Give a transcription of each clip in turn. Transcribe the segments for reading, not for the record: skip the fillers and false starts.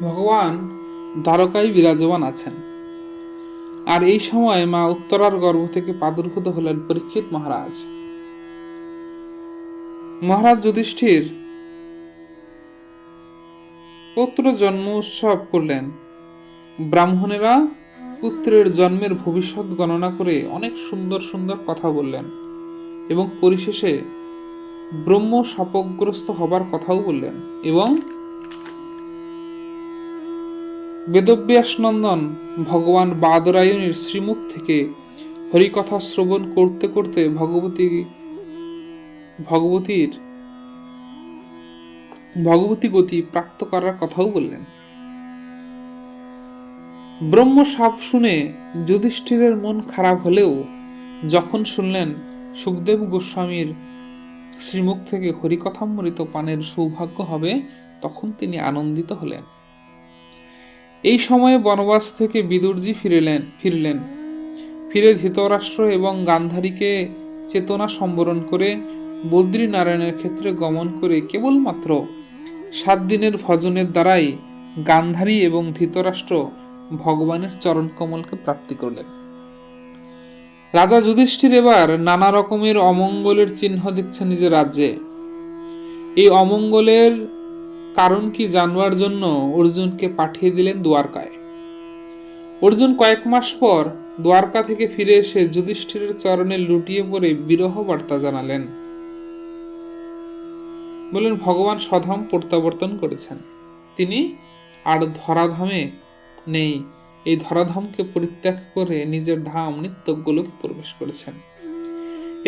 ভগবান দ্বারকায় বিরাজমান আছেন। আর এই সময় মা উত্তরার গর্ভ থেকে প্রাদুর্ভূত হলেন পরীক্ষিত মহারাজ। মহারাজ যুধিষ্ঠির পুত্র জন্ম উৎসব করলেন। ব্রাহ্মণেরা পুত্রের জন্মের ভবিষ্যৎ গণনা করে অনেক সুন্দর সুন্দর কথা বললেন এবং পরিশেষে ব্রহ্ম শাপগ্রস্ত হবার কথাও বললেন এবং বেদব্যাস নন্দন ভগবান বাদরায়ণের শ্রীমুখ থেকে হরিকথা শ্রবণ করতে করতে ভগবতী গতি প্রাপ্ত করার কথাও বললেন। ব্রহ্ম শাপ শুনে যুধিষ্ঠিরের মন খারাপ হলেও যখন শুনলেন সুখদেব গোস্বামীর শ্রীমুখ থেকে হরিকথামৃত পানের সৌভাগ্য হবে, তখন তিনি আনন্দিত হলেন। এই সময়ে বনবাস থেকে বিদুরজি ফিরলেন। ফিরে ধৃতরাষ্ট্র এবং গান্ধারীকে চেতনা সম্বরণ করে বদ্রীনারায়ণের ক্ষেত্রে গমন করে কেবলমাত্র 7 দিনের ভজনের দ্বারাই গান্ধারী এবং ধৃতরাষ্ট্র ভগবানের চরণ কমলকে প্রাপ্তি করলেন। রাজা যুধিষ্ঠির এবার নানা রকমের অমঙ্গলের চিহ্ন দেখছেন নিজের রাজ্যে। এই অমঙ্গলের কারণ কি জানবার জন্য অর্জুনকে পাঠিয়ে দিলেন দ্বারকায়। অর্জুন কয়েক মাস পর দ্বারকা থেকে ফিরে এসে যুধিষ্ঠিরের চরণে লুটিয়ে পড়ে বিরহ বার্তা জানালেন। বলেন ভগবান স্বধাম প্রত্যাবর্তন করেছেন, তিনি আর ধরাধামে নেই। এই ধরাধামকে পরিত্যাগ করে নিজের ধাম নিত্যগোলকে প্রবেশ করেছেন।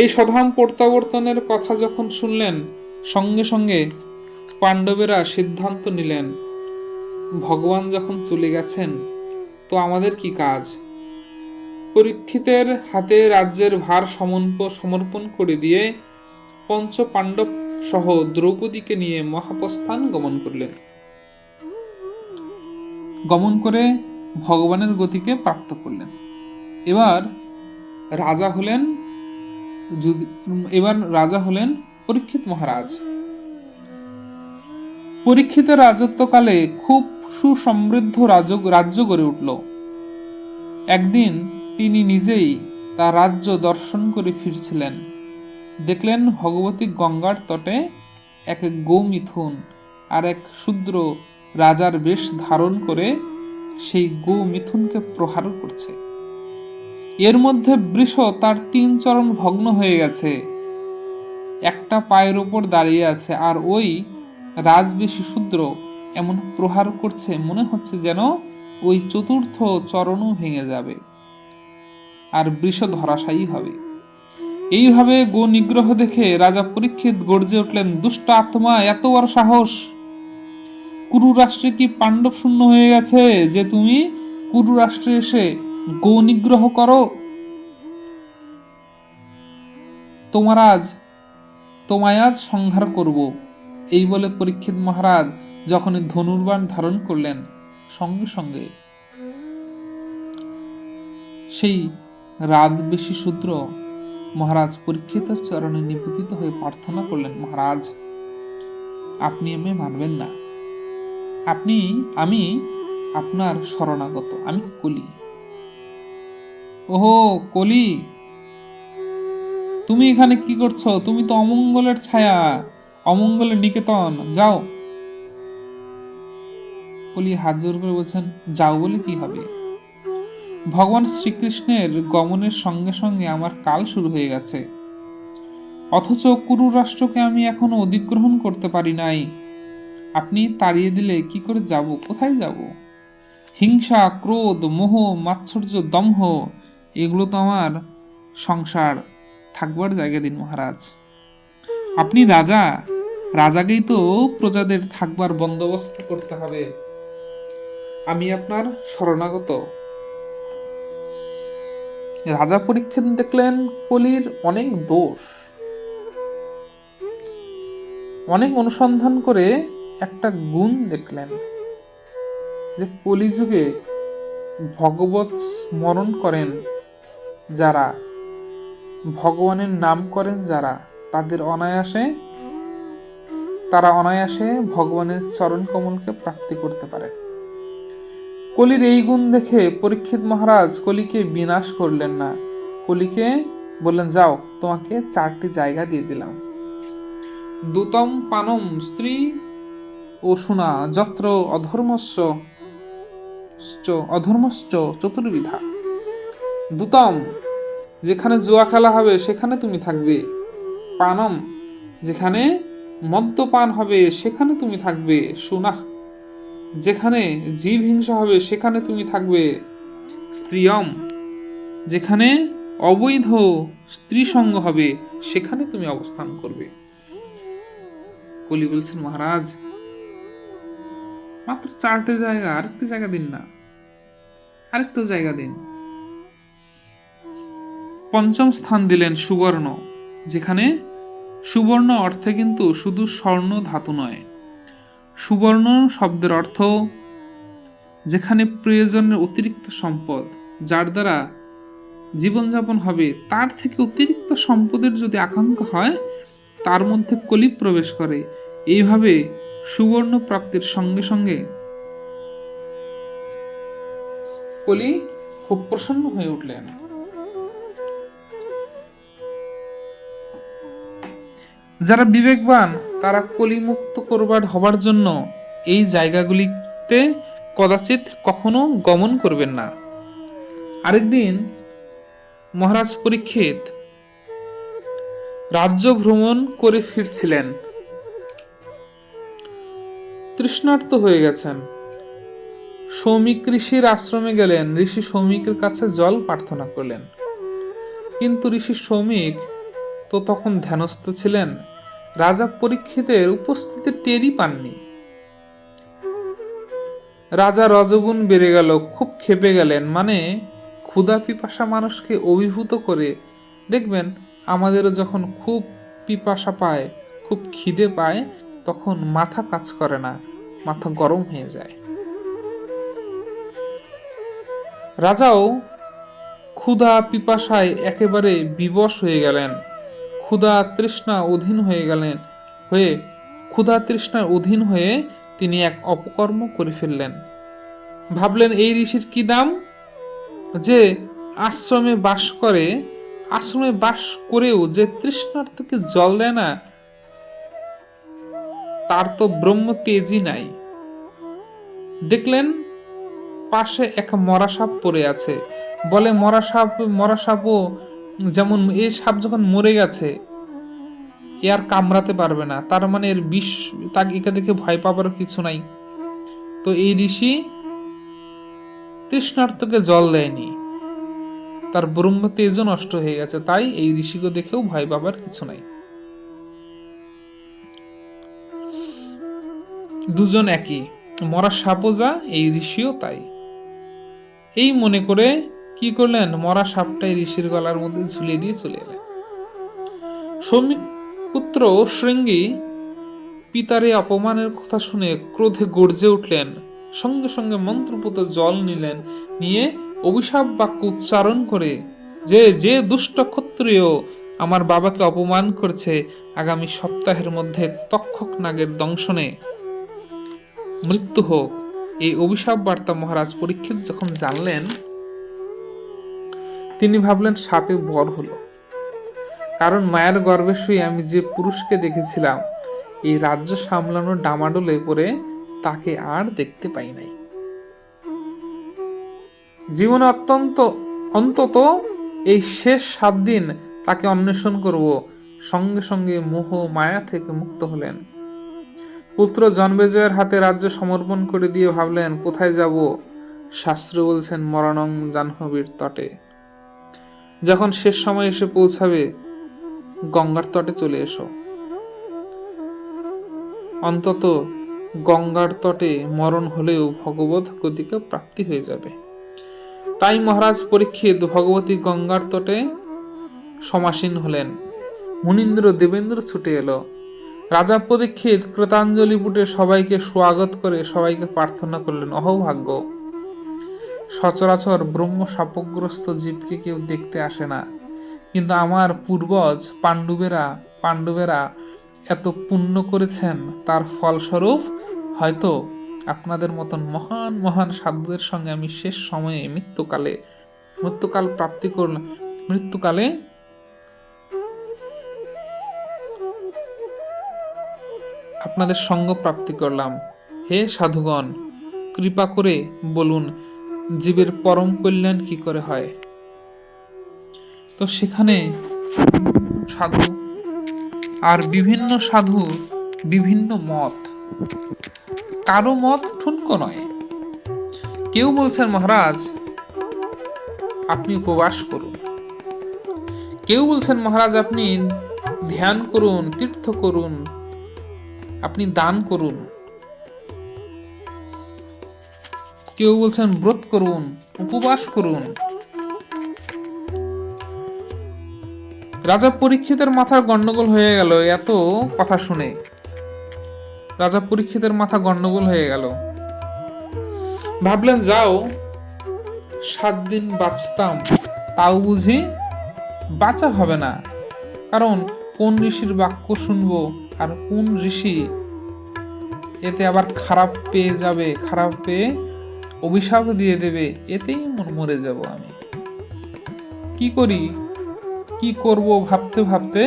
এই স্বধাম প্রত্যাবর্তনের কথা যখন শুনলেন, সঙ্গে সঙ্গে পাণ্ডবেরা সিদ্ধান্ত নিলেন, ভগবান যখন চলে গেছেন তো আমাদের কি কাজ। পরীক্ষিতের হাতে রাজ্যের ভার সমর্পণ করে দিয়ে পঞ্চ পাণ্ডব সহ দ্রৌপদীকে নিয়ে মহাপ্রস্থান গমন করলেন। গমন করে ভগবানের গতিকে প্রাপ্ত করলেন। এবার রাজা হলেন পরীক্ষিত মহারাজ। পরীক্ষিতের রাজত্বকালে খুব সুসমৃদ্ধ রাজ্য গড়ে উঠল। একদিন তিনি নিজেই তার রাজ্য দর্শন করে ফিরছিলেন। দেখলেন ভগবতী গঙ্গার তটে এক গৌমিথুন আর এক শূদ্র রাজার বেশ ধারণ করে সেই গৌমিথুনকে প্রহার করছে। এর মধ্যে বৃষ তার 3 চরণ ভগ্ন হয়ে গেছে, একটা পায়ের ওপর দাঁড়িয়ে আছে, আর ওই রাজবেশী শূদ্র এমন প্রহার করছে মনে হচ্ছে যেন ওই চতুর্থ চরণও ভেঙে যাবে আর বৃষ ধরাশায়ী হবে। এইভাবে গো নিগ্রহ দেখে রাজা পরীক্ষিত গর্জে উঠলেন, দুষ্ট আত্মা, এত বড় সাহস! কুরু রাষ্ট্রে কি পাণ্ডব শূন্য হয়ে গেছে যে তুমি কুরু রাষ্ট্রে এসে গো নিগ্রহ করো? তোমায় আজ সংহার করব। এই বলে পরীক্ষিত মহারাজ যখন ধনুর্বাণ ধারণ করলেন, সঙ্গে সঙ্গে সেই রাজবেশী শূদ্র মহারাজ পরীক্ষিতের চরণে নিবেদিত হয়ে প্রার্থনা করলেন, মহারাজ, আপনি আমায় মানবেন না। আমি আপনার শরণাগত, আমি কলি। ওহো কলি, তুমি এখানে কি করছো? তুমি তো অমঙ্গলের ছায়া, অমঙ্গলের নিকেতন, যাও। কলি হাত জোর করে বলছেন, যাও বলে কি হবে? ভগবান শ্রীকৃষ্ণের গমনের সঙ্গে সঙ্গে আমার কাল শুরু হয়ে গেছে, অথচ কুরু রাষ্ট্রকে আমি এখনো অধিগ্রহণ করতে পারি নাই। আপনি তাড়িয়ে দিলে কি করে যাব? কোথায় যাব? হিংসা, ক্রোধ, মোহ, মাৎসর্য, দম্ভ, এগুলো তো আমার সংসার, থাকবার জায়গা দিন মহারাজ। আপনি রাজা, রাজাকেই তো প্রজাদের থাকবার বন্দোবস্ত করতে হবে। আমি আপনার শরণাগত। রাজা পরীক্ষিত দেখলেন কলির অনেক দোষ। অনেক অনুসন্ধান করে একটা গুণ দেখলেন যে কলিযুগে ভগবত স্মরণ করেন যারা, ভগবানের নাম করেন যারা, তারা অনায়াসে ভগবানের চরণ কমলকে প্রাপ্তি করতে পারে। কলির এই গুণ দেখে পরীক্ষিত মহারাজ কলিকে বিনাশ করলেন না, কলিকে বললেন, যাও, তোমাকে 4টি জায়গা দিয়ে দিলাম। দূতম পানম স্ত্রী ও শোনা যত্র অধর্মশ্চ চতুর্বিধা। দূতম, যেখানে জুয়া খেলা হবে সেখানে তুমি থাকবে। পানম, যেখানে মদ্যপান হবে সেখানে তুমি থাকবে। শোনা, যেখানে জীব হিংসা হবে সেখানে তুমি থাকবে। স্ত্রিয়ম, যেখানে অবৈধ স্ত্রী সঙ্গ হবে সেখানে তুমি অবস্থান করবে। কলি বলছেন, মহারাজ, মাত্র 4টি জায়গা, আরেকটি জায়গা দিন না, আরেকটু জায়গা দিন। 5ম স্থান দিলেন সুবর্ণ, যেখানে সুবর্ণ অর্থে কিন্তু শুধু স্বর্ণ ধাতু নয়, সুবর্ণ শব্দের অর্থ যেখানে প্রয়োজনের অতিরিক্ত সম্পদ, যার দ্বারা জীবনযাপন হবে, তার থেকে অতিরিক্ত সম্পদের যদি আকাঙ্ক্ষা হয়, তার মধ্যে কলি প্রবেশ করে। এইভাবে সুবর্ণ প্রাপ্তির সঙ্গে সঙ্গে কলি খুব প্রসন্ন হয়ে উঠলেন। যারা বিবেকবান তারা কলিমুক্ত হবার জন্য এই জায়গাগুলিতে কদাচিৎ কখনো গমন করবেন না। আরেকদিন মহারাজ পরীক্ষিত রাজ্য ভ্রমণ করে ফিরছিলেন, তৃষ্ণার্ত হয়ে গেছেন। সৌমিক ঋষির আশ্রমে গেলেন, ঋষি সৌমিকের কাছে জল প্রার্থনা করলেন, কিন্তু ঋষি সৌমিক তো তখন ধ্যানস্থ ছিলেন, রাজা পরীক্ষিতের উপস্থিতি টেরই পাননি। রাজা রজগুণ বেড়ে গেল, খুব ক্ষেপে গেলেন। মানে ক্ষুধা পিপাসা মানুষকে অভিভূত করে। দেখবেন আমাদেরও যখন খুব পিপাসা পায়, খুব খিদে পায়, তখন মাথা কাজ করে না, মাথা গরম হয়ে যায়। রাজাও ক্ষুধা পিপাসায় একেবারে বিবশ হয়ে গেলেন, ক্ষুধা তৃষ্ণার অধীন হয়ে তিনি এক অপকর্ম করে ফেললেন। ভাবলেন, এই ঋষির কি দাম যে আশ্রমে বাস করে, আশ্রমে বাস করেও যে তৃষ্ণার্তকে জল দেয় না, তার তো ব্রহ্ম তেজই নাই। দেখলেন পাশে এক মরা সাপ পড়ে আছে। বলে, মরা সাপও যেমন, এই সাপ যখন মরে গেছে এ আর কামড়াতে পারবে না, তার মানে এর বিষ, তাকে একে দেখে ভয় পাবারও কিছু নাই। তো এই ঋষি তৃষ্ণার্তকে জল দেয়নি, তার ব্রহ্ম তেজও নষ্ট হয়ে গেছে, তাই এই ঋষিকে দেখেও ভয় পাবার কিছু নাই। দুজন একই, মরা সাপও যা, এই ঋষিও তাই। এই মনে করে কি করলেন, মরা সাপটাই ঋষির গলার মধ্যে ঝুলিয়ে দিয়ে চলে এলেন। সৌমিক পুত্র শৃঙ্গী পিতারে অপমানের কথা শুনে ক্রোধে গর্জে উঠলেন, সঙ্গে সঙ্গে মন্ত্রপুত জল নিলেন, নিয়ে অভিশাপ বাক্য উচ্চারণ করে, যে দুষ্ট ক্ষত্রিয় আমার বাবাকে অপমান করছে, আগামী সপ্তাহের মধ্যে তক্ষক নাগের দংশনে মৃত্যু হোক। এই অভিশাপ বার্তা মহারাজ পরীক্ষিত যখন জানলেন, তিনি ভাবলেন সাপে বর হলো, কারণ মায়ের গর্ভে শুয়ে আমি যে পুরুষকে দেখেছিলাম এই রাজ্য সামলানোর ডামাডোলে পড়ে, তাকে আর দেখতে পাই নাই। জীবনে অন্তত এই শেষ 7 দিন তাকে অন্বেষণ করব। সঙ্গে সঙ্গে মোহ মায়া থেকে মুক্ত হলেন। পুত্র জন্মেজয়ের হাতে রাজ্য সমর্পণ করে দিয়ে ভাবলেন, কোথায় যাব? শাস্ত্র বলছেন, মরণং জাহ্নবীর তটে। যখন শেষ সময় এসে পৌঁছাবে, গঙ্গার তটে চলে এসো। অন্তত গঙ্গার তটে মরণ হলেও ভগবত গতিকে প্রাপ্তি হয়ে যাবে। তাই মহারাজ পরীক্ষিত ভগবতী গঙ্গার তটে সমাসীন হলেন। মুনীন্দ্র দেবেন্দ্র ছুটে এলো। রাজা পরীক্ষিত কৃতাঞ্জলি পুটে সবাইকে স্বাগত করে সবাইকে প্রার্থনা করলেন, অহোভাগ্য, সচরাচর ব্রহ্ম শাপগ্রস্ত জীবকে কেউ দেখতে আসে না, কিন্তু আমার পূর্বজ পাণ্ডবেরা এত পুণ্য করেছেন, তার ফলস্বরূপ হয়তো আপনাদের মতন মহান মহান সাধুদের সঙ্গে আমি শেষ সময়ে মৃত্যুকালে আপনাদের সঙ্গ প্রাপ্তি করলাম। হে সাধুগণ, কৃপা করে বলুন জীবের পরম কল্যাণ কি করে হয়। তো সেখানে সাধু আর বিভিন্ন সাধু বিভিন্ন মত, কারো মত ঠুনকো নয়। কেউ বলছেন মহারাজ আপনি উপবাস করুন, কেউ বলছেন মহারাজ আপনি ধ্যান করুন, তীর্থ করুন, আপনি দান করুন, কেউ বলছেন ব্রত করুন, উপবাস করুন। রাজা পরীক্ষিতের মাথা গন্ডগোল হয়ে গেল এত কথা শুনে। রাজা পরীক্ষিতের মাথা গন্ডগোল হয়ে গেল। ভাবলেন যাও 7 দিন বাঁচতাম, তাও বুঝি বাঁচা হবে না। কারণ কোন ঋষির বাক্য শুনবো আর কোন ঋষি এতে আবার খারাপ পেয়ে যাবে, খারাপ পেয়ে অভিশাপ দিয়ে দেবে, এতেই মরে যাব আমি। কি করি, কি করব ভাবতে ভাবতে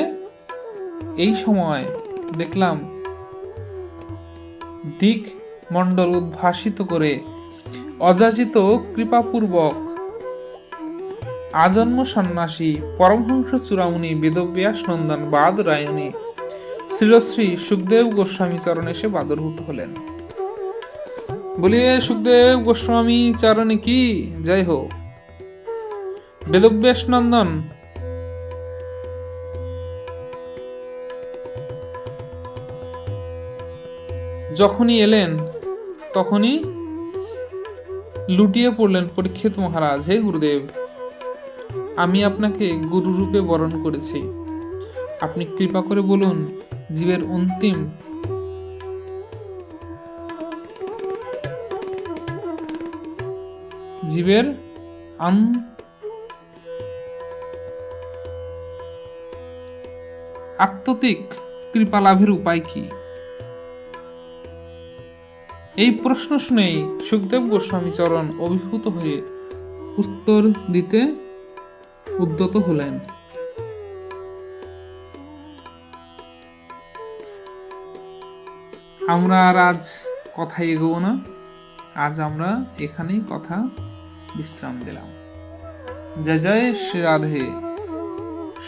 এই সময় দেখলাম দিক মণ্ডল উদ্ভাসিত করে অযাচিত কৃপাপূর্বক আজন্ম সন্ন্যাসী পরমহংস চূড়ামণি বেদব্যাস নন্দন বাদ রায়ণী শ্রীশ্রী সুখদেব গোস্বামী চরণ এসে বাদরভূত হলেন। বলিয়ে সুখদেব গোস্বামী চরণে কি জয় হো। বেদব্যাস নন্দন যখনই এলেন তখনই লুটিয়ে পড়লেন পরীক্ষিত মহারাজ, হে গুরুদেব, আমি আপনাকে গুরু রূপে বরণ করেছি, আপনি কৃপা করে বলুন জীবের অন্তিম আত্মতিক কৃপা লাভের উপায় কি। এই প্রশ্ন শুনেই সুখদেব গোস্বামী চরণ অভিভূত হয়ে উত্তর দিতে উদ্যত হলেন। আমরা আর আজ কথা এগোবো না, আজ আমরা এখানেই কথা বিশ্রাম দিলাম। জয় জয় শ্রী রাধে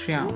শ্যাম।